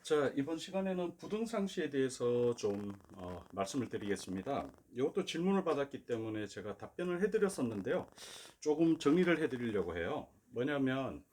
자, 이번 시간에는 부등상시에 대해서 좀 말씀을 드리겠습니다. 이것도 질문을 받았기 때문에 제가 답변을 해드렸었는데요. 조금 정리를 해드리려고 해요. 뭐냐면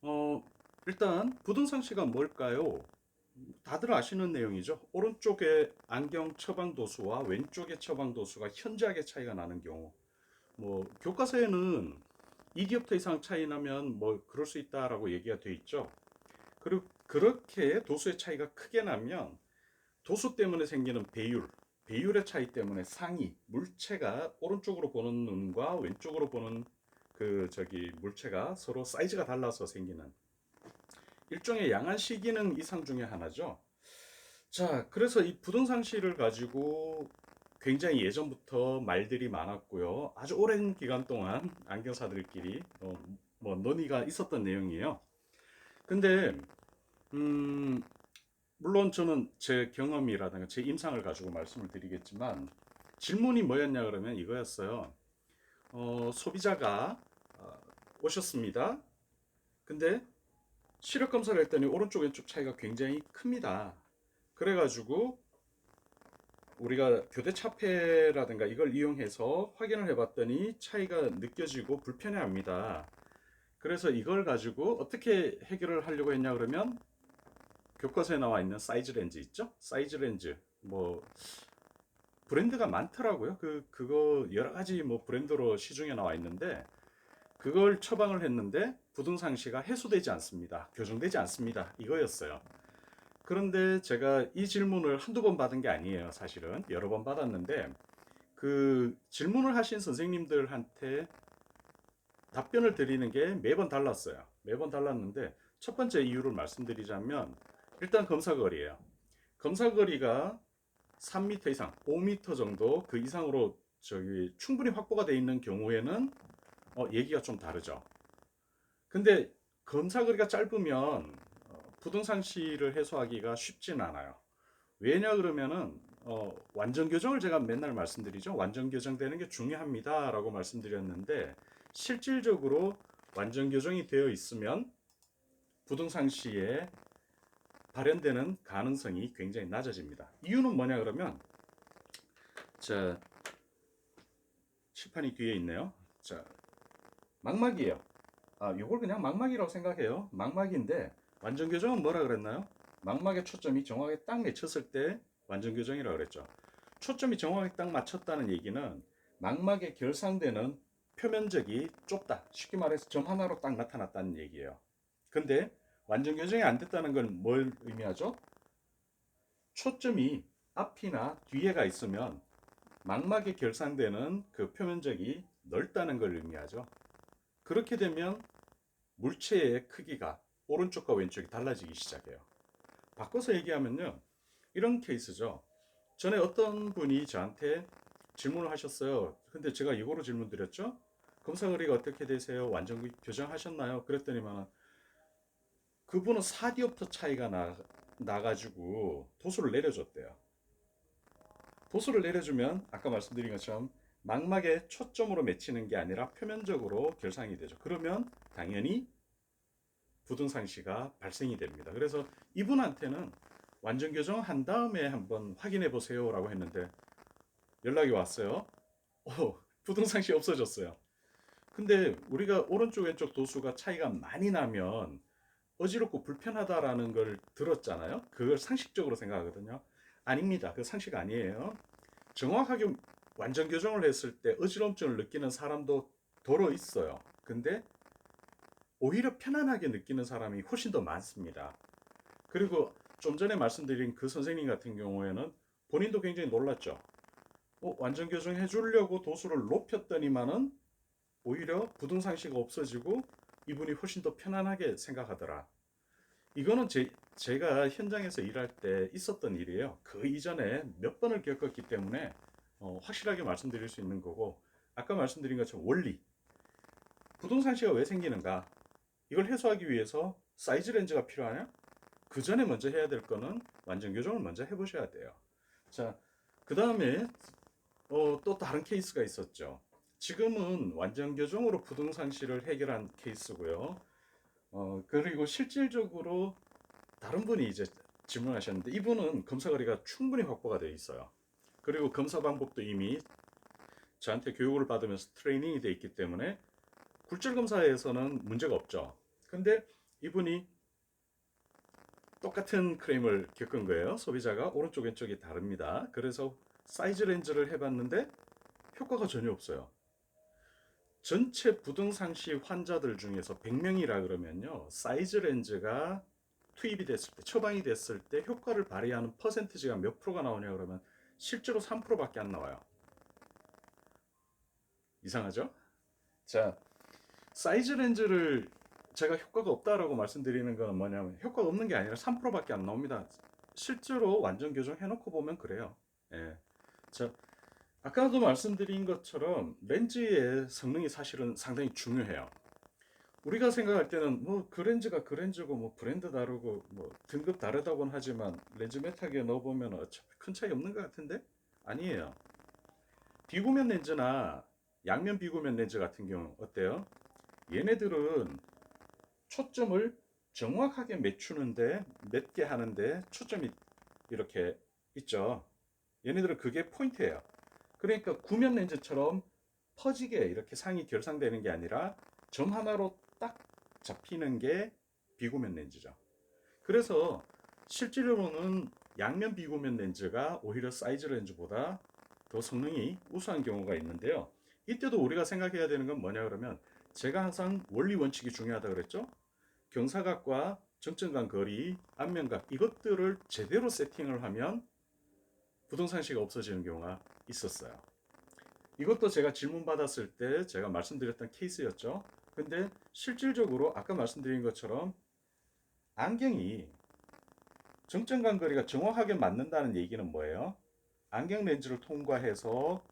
어, 일단 부등상시가 뭘까요? 다들 아시는 내용이죠. 오른쪽에 안경 처방 도수와 왼쪽의 처방 도수가 현저하게 차이가 나는 경우. 뭐 교과서에는 2디옵터 이상 차이 나면 뭐 그럴 수 있다라고 얘기가 돼 있죠. 그리고 그렇게 도수의 차이가 크게 나면 도수 때문에 생기는 배율의 차이 때문에 상이 물체가 오른쪽으로 보는 눈과 왼쪽으로 보는 물체가 서로 사이즈가 달라서 생기는 일종의 양한 시기능 이상 중에 하나죠. 자, 그래서 이 부등상시를 가지고 굉장히 예전부터 말들이 많았고요. 아주 오랜 기간 동안 안경사들끼리 뭐 논의가 있었던 내용이에요. 근데 음, 물론 저는 제 경험이라든가 제 임상을 가지고 말씀을 드리겠지만 질문이 뭐였냐 그러면 이거였어요. 소비자가 오셨습니다. 근데 시력 검사를 했더니 오른쪽 왼쪽 차이가 굉장히 큽니다. 그래가지고 우리가 교대차폐라든가 이걸 이용해서 확인을 해봤더니 차이가 느껴지고 불편해합니다. 그래서 이걸 가지고 어떻게 해결을 하려고 했냐 그러면 교과서에 나와 있는 사이즈 렌즈 있죠? 사이즈 렌즈 뭐 브랜드가 많더라고요. 그거 여러 가지 뭐 브랜드로 시중에 나와 있는데 그걸 처방을 했는데 부등상시가 해소되지 않습니다. 교정되지 않습니다. 이거였어요. 그런데 제가 이 질문을 한두 번 받은 게 아니에요. 사실은 여러 번 받았는데 그 질문을 하신 선생님들한테 답변을 드리는 게 매번 달랐어요. 매번 달랐는데 첫 번째 이유를 말씀드리자면 일단 검사거리예요. 검사거리가 3m 이상, 5m 정도 그 이상으로 충분히 확보가 되어 있는 경우에는 얘기가 좀 다르죠. 근데 검사거리가 짧으면 부등상시를 해소하기가 쉽진 않아요. 왜냐 그러면은 완전 교정을 제가 맨날 말씀드리죠. 완전 교정되는 게 중요합니다라고 말씀드렸는데 실질적으로 완전 교정이 되어 있으면 부등상시에 발현되는 가능성이 굉장히 낮아집니다. 이유는 뭐냐 그러면 자, 칠판이 뒤에 있네요. 자, 망막이에요. 요걸 그냥 망막이라고 생각해요. 망막인데 완전 교정은 뭐라 그랬나요? 망막의 초점이 정확하게 딱 맺혔을 때 완전 교정이라고 그랬죠. 초점이 정확하게 딱 맞췄다는 얘기는 망막에 결상되는 표면적이 좁다. 쉽게 말해서 점 하나로 딱 나타났다는 얘기예요. 근데 완전 교정이 안 됐다는 건 뭘 의미하죠? 초점이 앞이나 뒤에가 있으면 망막에 결상되는 그 표면적이 넓다는 걸 의미하죠. 그렇게 되면 물체의 크기가 오른쪽과 왼쪽이 달라지기 시작해요. 바꿔서 얘기하면요. 이런 케이스죠. 전에 어떤 분이 저한테 질문을 하셨어요. 근데 제가 이거로 질문 드렸죠. 검사거리가 어떻게 되세요? 완전 교정하셨나요? 그랬더니만 그분은 4디옵터 차이가 나가지고 도수를 내려줬대요. 도수를 내려주면 아까 말씀드린 것처럼 망막에 초점으로 맺히는 게 아니라 표면적으로 결상이 되죠. 그러면 당연히 부등상시가 발생이 됩니다. 그래서 이분한테는 완전 교정한 다음에 한번 확인해 보세요라고 했는데 연락이 왔어요. 부등상시 없어졌어요. 근데 우리가 오른쪽 왼쪽 도수가 차이가 많이 나면 어지럽고 불편하다라는 걸 들었잖아요. 그걸 상식적으로 생각하거든요. 아닙니다. 그 상식 아니에요. 정확하게 완전 교정을 했을 때 어지럼증을 느끼는 사람도 더러 있어요. 근데 오히려 편안하게 느끼는 사람이 훨씬 더 많습니다. 그리고 좀 전에 말씀드린 그 선생님 같은 경우에는 본인도 굉장히 놀랐죠. 완전 교정해 주려고 도수를 높였더니만은 오히려 부등상시가 없어지고 이분이 훨씬 더 편안하게 생각하더라. 이거는 제가 현장에서 일할 때 있었던 일이에요. 그 이전에 몇 번을 겪었기 때문에 확실하게 말씀드릴 수 있는 거고, 아까 말씀드린 것처럼 원리, 부동산시가 왜 생기는가? 이걸 해소하기 위해서 사이즈 렌즈가 필요하냐? 그 전에 먼저 해야 될 거는 완전 교정을 먼저 해보셔야 돼요. 자, 그 다음에 또 다른 케이스가 있었죠. 지금은 완전 교정으로 부등상시를 해결한 케이스고요. 그리고 실질적으로 다른 분이 이제 질문하셨는데 이분은 검사 거리가 충분히 확보가 되어 있어요. 그리고 검사 방법도 이미 저한테 교육을 받으면서 트레이닝이 되어 있기 때문에 굴절 검사에서는 문제가 없죠. 근데 이분이 똑같은 크레임을 겪은 거예요. 소비자가 오른쪽 왼쪽이 다릅니다. 그래서 사이즈 렌즈를 해봤는데 효과가 전혀 없어요. 전체 부등상시 환자들 중에서 100명이라 그러면요, 사이즈 렌즈가 투입이 됐을 때, 처방이 됐을 때 효과를 발휘하는 퍼센티지가 몇 프로가 나오냐 그러면 실제로 3%밖에 안 나와요. 이상하죠? 자, 사이즈 렌즈를 제가 효과가 없다라고 말씀드리는 건 뭐냐면 효과가 없는 게 아니라 3%밖에 안 나옵니다. 실제로 완전 교정해놓고 보면 그래요. 예. 자, 아까도 말씀드린 것처럼 렌즈의 성능이 사실은 상당히 중요해요. 우리가 생각할 때는 뭐 그 렌즈가 그 렌즈고 뭐 브랜드 다르고 뭐 등급 다르다고는 하지만 렌즈 메타기에 넣어보면 어차피 큰 차이 없는 것 같은데 아니에요. 비구면 렌즈나 양면 비구면 렌즈 같은 경우 어때요? 얘네들은 초점을 정확하게 맞추는데 맺게 하는데 초점이 이렇게 있죠. 얘네들은 그게 포인트예요. 그러니까 구면 렌즈처럼 퍼지게 이렇게 상이 결상되는 게 아니라 점 하나로 딱 잡히는 게 비구면 렌즈죠. 그래서 실제로는 양면 비구면 렌즈가 오히려 사이즈 렌즈보다 더 성능이 우수한 경우가 있는데요. 이때도 우리가 생각해야 되는 건 뭐냐 그러면 제가 항상 원리 원칙이 중요하다 그랬죠. 경사각과 정점간 거리, 안면각 이것들을 제대로 세팅을 하면 부동산시가 없어지는 경우가 있었어요. 이것도 제가 질문 받았을 때 제가 말씀드렸던 케이스였죠. 근데 실질적으로 아까 말씀드린 것처럼 안경이 정점간 거리가 정확하게 맞는다는 얘기는 뭐예요? 안경 렌즈를 통과해서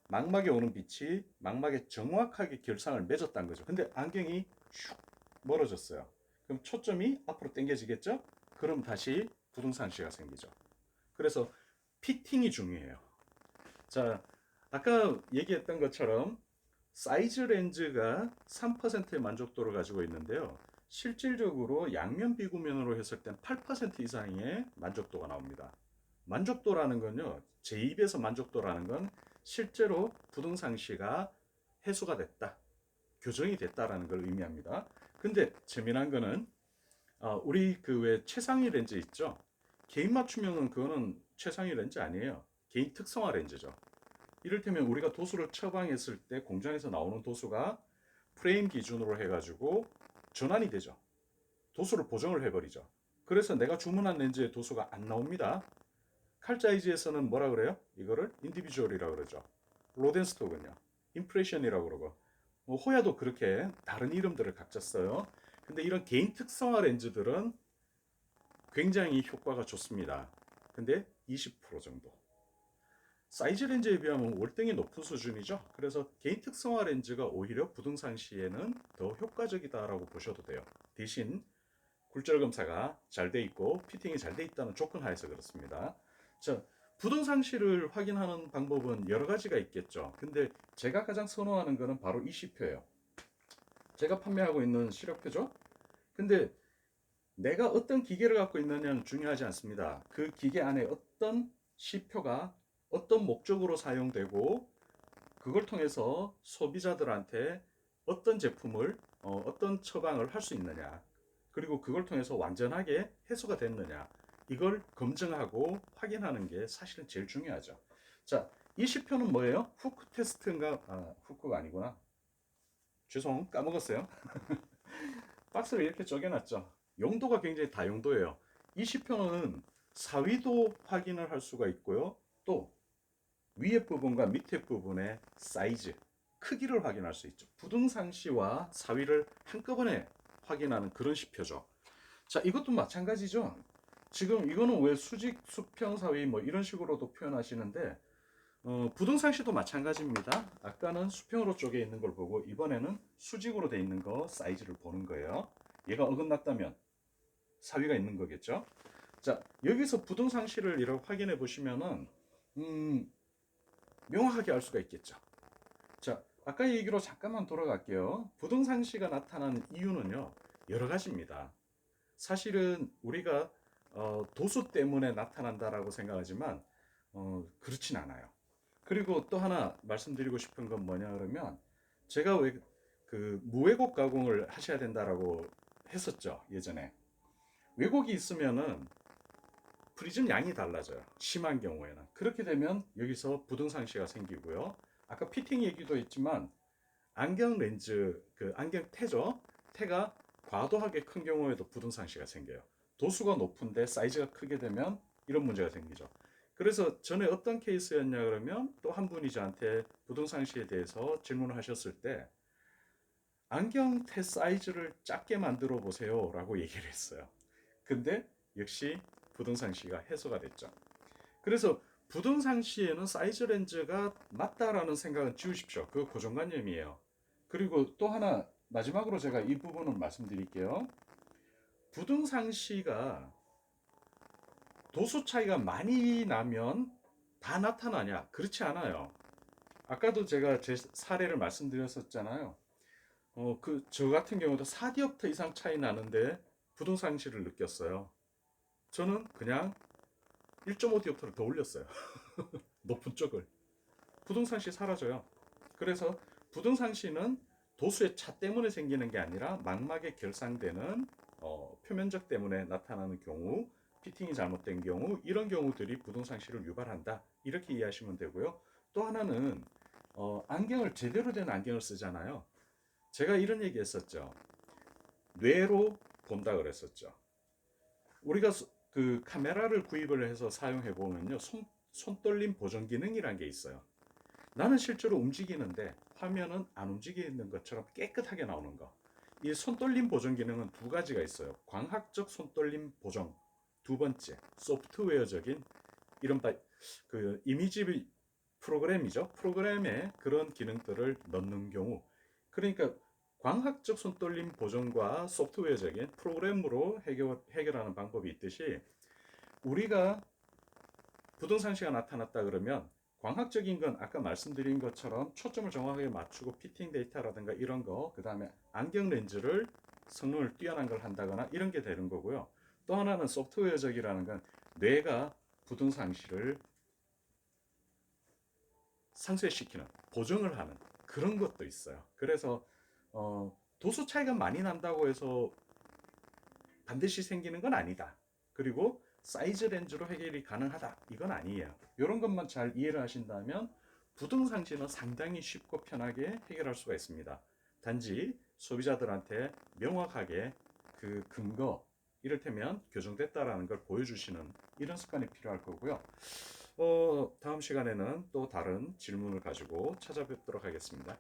망막에 오는 빛이 망막에 정확하게 결상을 맺었다는 거죠. 근데 안경이 슉 멀어졌어요. 그럼 초점이 앞으로 당겨지겠죠? 그럼 다시 부등상시가 생기죠. 그래서 피팅이 중요해요. 자, 아까 얘기했던 것처럼 사이즈 렌즈가 3%의 만족도를 가지고 있는데요. 실질적으로 양면 비구면으로 했을 땐 8% 이상의 만족도가 나옵니다. 만족도라는 건요, 제 입에서 만족도라는 건 실제로 부등상시가 해소가 됐다, 교정이 됐다라는 걸 의미합니다. 근데 재미난 거는 우리 그 왜 최상위 렌즈 있죠? 개인 맞춤형은 그거는 최상위 렌즈 아니에요. 개인 특성화 렌즈죠. 이를테면 우리가 도수를 처방했을 때 공장에서 나오는 도수가 프레임 기준으로 해가지고 전환이 되죠. 도수를 보정을 해버리죠. 그래서 내가 주문한 렌즈의 도수가 안 나옵니다. 칼자이즈에서는 뭐라 그래요? 이거를 인디비주얼이라고 그러죠. 로덴스톡은요, 임프레션이라고 그러고, 뭐 호야도 그렇게 다른 이름들을 각자 써요. 근데 이런 개인 특성화 렌즈들은 굉장히 효과가 좋습니다. 근데 20% 정도. 사이즈 렌즈에 비하면 월등히 높은 수준이죠. 그래서 개인 특성화 렌즈가 오히려 부등산 시에는 더 효과적이다라고 보셔도 돼요. 대신 굴절 검사가 잘 돼 있고 피팅이 잘 돼 있다는 조건 하에서 그렇습니다. 자, 부등상시를 확인하는 방법은 여러 가지가 있겠죠. 근데 제가 가장 선호하는 거는 바로 이 시표예요. 제가 판매하고 있는 시력표죠. 근데 내가 어떤 기계를 갖고 있느냐는 중요하지 않습니다. 그 기계 안에 어떤 시표가 어떤 목적으로 사용되고 그걸 통해서 소비자들한테 어떤 제품을 어떤 처방을 할 수 있느냐, 그리고 그걸 통해서 완전하게 해소가 됐느냐, 이걸 검증하고 확인하는 게 사실은 제일 중요하죠. 자, 이 시표는 뭐예요? 후크 테스트인가? 후크가 아니구나. 죄송, 까먹었어요. 박스를 이렇게 쪼개놨죠. 용도가 굉장히 다용도예요. 이 시표는 사위도 확인을 할 수가 있고요. 또 위에 부분과 밑에 부분의 사이즈, 크기를 확인할 수 있죠. 부등상시와 사위를 한꺼번에 확인하는 그런 시표죠. 자, 이것도 마찬가지죠. 지금 이거는 왜 수직, 수평, 사위 뭐 이런 식으로도 표현하시는데 부등상시도 마찬가지입니다. 아까는 수평으로 쪼개 있는 걸 보고 이번에는 수직으로 돼 있는 거 사이즈를 보는 거예요. 얘가 어긋났다면 사위가 있는 거겠죠. 자, 여기서 부등상시를 이렇게 확인해 보시면은 명확하게 알 수가 있겠죠. 자, 아까 얘기로 잠깐만 돌아갈게요. 부등상시가 나타나는 이유는요, 여러 가지입니다. 사실은 우리가 도수 때문에 나타난다라고 생각하지만 그렇진 않아요. 그리고 또 하나 말씀드리고 싶은 건 뭐냐 그러면 제가 왜 그 무왜곡 가공을 하셔야 된다라고 했었죠 예전에. 왜곡이 있으면은 프리즘 양이 달라져요. 심한 경우에는. 그렇게 되면 여기서 부등상시가 생기고요. 아까 피팅 얘기도 했지만 안경 렌즈 그 안경 태죠. 태가 과도하게 큰 경우에도 부등상시가 생겨요. 도수가 높은데 사이즈가 크게 되면 이런 문제가 생기죠. 그래서 전에 어떤 케이스였냐 그러면 또 한 분이 저한테 부등상시에 대해서 질문을 하셨을 때 안경테 사이즈를 작게 만들어 보세요 라고 얘기를 했어요. 근데 역시 부등상시가 해소가 됐죠. 그래서 부등상시에는 사이즈 렌즈가 맞다라는 생각은 지우십시오. 그거 고정관념이에요. 그리고 또 하나 마지막으로 제가 이 부분을 말씀드릴게요. 부등상시가 도수 차이가 많이 나면 다 나타나냐? 그렇지 않아요. 아까도 제가 제 사례를 말씀드렸었잖아요. 저 같은 경우도 4디옵터 이상 차이 나는데 부등상시를 느꼈어요. 저는 그냥 1.5디옵터를 더 올렸어요. 높은 쪽을. 부등상시 사라져요. 그래서 부등상시는 도수의 차 때문에 생기는 게 아니라 망막에 결상되는 표면적 때문에 나타나는 경우, 피팅이 잘못된 경우, 이런 경우들이 부등상시를 유발한다. 이렇게 이해하시면 되고요. 또 하나는 안경을 제대로 된 안경을 쓰잖아요. 제가 이런 얘기 했었죠. 뇌로 본다 그랬었죠. 우리가 그 카메라를 구입을 해서 사용해 보면요. 손떨림 보정 기능이란 게 있어요. 나는 실제로 움직이는데 화면은 안 움직이는 것처럼 깨끗하게 나오는 거. 이 손떨림 보정 기능은 두 가지가 있어요. 광학적 손떨림 보정. 두 번째, 소프트웨어적인 이른바 그 이미지 프로그램이죠. 프로그램에 그런 기능들을 넣는 경우. 그러니까 광학적 손떨림 보정과 소프트웨어적인 프로그램으로 해결하는 방법이 있듯이 우리가 부등상시가 나타났다 그러면 광학적인 건 아까 말씀드린 것처럼 초점을 정확하게 맞추고 피팅 데이터라든가 이런 거, 그 다음에 안경 렌즈를 성능을 뛰어난 걸 한다거나 이런 게 되는 거고요. 또 하나는 소프트웨어적이라는 건 뇌가 부등상시를 상쇄시키는, 보정을 하는 그런 것도 있어요. 그래서 도수 차이가 많이 난다고 해서 반드시 생기는 건 아니다. 그리고 사이즈 렌즈로 해결이 가능하다. 이건 아니에요. 이런 것만 잘 이해를 하신다면 부등상시는 상당히 쉽고 편하게 해결할 수가 있습니다. 단지 소비자들한테 명확하게 그 근거, 이를테면 교정됐다라는 걸 보여주시는 이런 습관이 필요할 거고요. 다음 시간에는 또 다른 질문을 가지고 찾아뵙도록 하겠습니다.